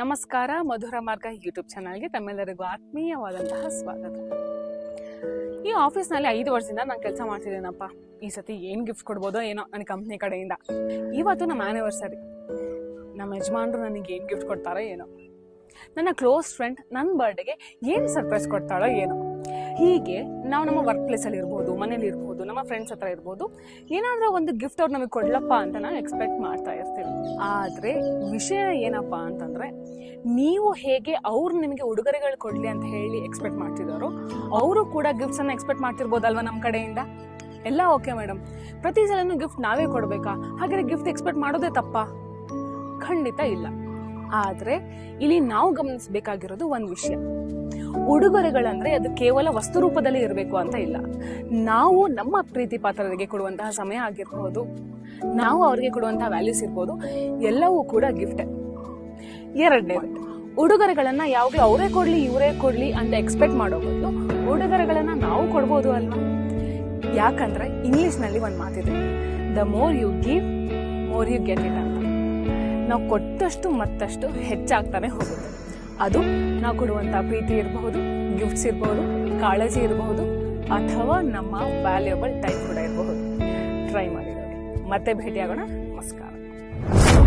ನಮಸ್ಕಾರ, ಮಧುರ ಮಾರ್ಗ ಯೂಟ್ಯೂಬ್ ಚಾನಲ್ಗೆ ತಮ್ಮೆಲ್ಲರಿಗೂ ಆತ್ಮೀಯವಾದಂತಹ ಸ್ವಾಗತ. ಈ ಆಫೀಸ್ನಲ್ಲಿ 5 ವರ್ಷದಿಂದ ನಾನು ಕೆಲಸ ಮಾಡ್ತಿದ್ದೇನಪ್ಪ. ಈ ಸತಿ ಏನು ಗಿಫ್ಟ್ ಕೊಡ್ಬೋದೋ ಏನೋ ನನ್ನ ಕಂಪ್ನಿ ಕಡೆಯಿಂದ. ಇವತ್ತು ನಮ್ಮ ಆ್ಯನಿವರ್ಸರಿ. ನಮ್ಮ ಯಜಮಾನ್ರು ನನಗೆ ಏನು ಗಿಫ್ಟ್ ಕೊಡ್ತಾರೋ ಏನೋ. ನನ್ನ ಕ್ಲೋಸ್ ಫ್ರೆಂಡ್ ನನ್ನ ಬರ್ಡೇಗೆ ಏನು ಸರ್ಪ್ರೈಸ್ ಕೊಡ್ತಾಳೋ ಏನೋ. ಹೀಗೆ ನಾವು ನಮ್ಮ ವರ್ಕ್ ಪ್ಲೇಸಲ್ಲಿ ಇರ್ಬೋದು, ಮನೇಲಿ ಇರ್ಬೋದು, ನಮ್ಮ ಫ್ರೆಂಡ್ಸ್ ಹತ್ರ ಇರ್ಬೋದು, ಏನಾದರೂ ಒಂದು ಗಿಫ್ಟ್ ಅವ್ರು ನಮಗೆ ಕೊಡ್ಲಪ್ಪ ಅಂತ ನಾವು ಎಕ್ಸ್ಪೆಕ್ಟ್ ಮಾಡ್ತಾ ಇರ್ತೀವಿ. ಆದರೆ ವಿಷಯ ಏನಪ್ಪ ಅಂತಂದರೆ, ನೀವು ಹೇಗೆ ಅವ್ರು ನಿಮಗೆ ಉಡುಗೊರೆಗಳು ಕೊಡಲಿ ಅಂತ ಹೇಳಿ ಎಕ್ಸ್ಪೆಕ್ಟ್ ಮಾಡ್ತಿದ್ದಾರೋ, ಅವರು ಕೂಡ ಗಿಫ್ಟ್ಸನ್ನು ಎಕ್ಸ್ಪೆಕ್ಟ್ ಮಾಡ್ತಿರ್ಬೋದಲ್ವ ನಮ್ಮ ಕಡೆಯಿಂದ. ಎಲ್ಲ ಓಕೆ ಮೇಡಮ್, ಪ್ರತಿ ಸಲನೂ ಗಿಫ್ಟ್ ನಾವೇ ಕೊಡಬೇಕಾ? ಹಾಗಾದ್ರೆ ಗಿಫ್ಟ್ ಎಕ್ಸ್ಪೆಕ್ಟ್ ಮಾಡೋದೇ ತಪ್ಪಾ? ಖಂಡಿತ ಇಲ್ಲ. ಆದರೆ ಇಲ್ಲಿ ನಾವು ಗಮನಿಸಬೇಕಾಗಿರೋದು ಒಂದು ವಿಷಯ. ಉಡುಗೊರೆಗಳಂದ್ರೆ ಅದು ಕೇವಲ ವಸ್ತು ರೂಪದಲ್ಲಿ ಇರಬೇಕು ಅಂತ ಇಲ್ಲ. ನಾವು ನಮ್ಮ ಪ್ರೀತಿ ಪಾತ್ರರಿಗೆ ಕೊಡುವಂತಹ ಸಮಯ ಆಗಿರ್ಬೋದು, ನಾವು ಅವ್ರಿಗೆ ಕೊಡುವಂತಹ ವ್ಯಾಲ್ಯೂಸ್ ಇರ್ಬೋದು, ಎಲ್ಲವೂ ಕೂಡ ಗಿಫ್ಟೇ. ಎರಡನೇದು, ಉಡುಗೊರೆಗಳನ್ನ ಯಾವಾಗಲೂ ಅವರೇ ಕೊಡ್ಲಿ ಇವರೇ ಕೊಡ್ಲಿ ಅಂತ ಎಕ್ಸ್ಪೆಕ್ಟ್ ಮಾಡೋ ಬದಲು ಉಡುಗೊರೆಗಳನ್ನ ನಾವು ಕೊಡ್ಬೋದು ಅಲ್ವಾ? ಯಾಕಂದ್ರೆ ಇಂಗ್ಲಿಷ್ನಲ್ಲಿ ಒಂದು ಮಾತಿದೆ, the more you give more you get it ಅಂತ. ನಾವು ಕೊಟ್ಟಷ್ಟು ಮತ್ತಷ್ಟು ಹೆಚ್ಚಾಗ್ತಾನೆ ಹೋಗುತ್ತೆ. ಅದು ನಾವು ಕೊಡುವಂಥ ಪ್ರೀತಿ ಇರಬಹುದು, ಗಿಫ್ಟ್ಸ್ ಇರಬಹುದು, ಕಾಳಜಿ ಇರಬಹುದು, ಅಥವಾ ನಮ್ಮ ವ್ಯಾಲ್ಯೂಬಲ್ ಟೈಮ್ ಕೂಡ ಇರಬಹುದು. ಟ್ರೈ ಮಾಡಿ ನೋಡಿ. ಮತ್ತೆ ಭೇಟಿಯಾಗೋಣ. ನಮಸ್ಕಾರ.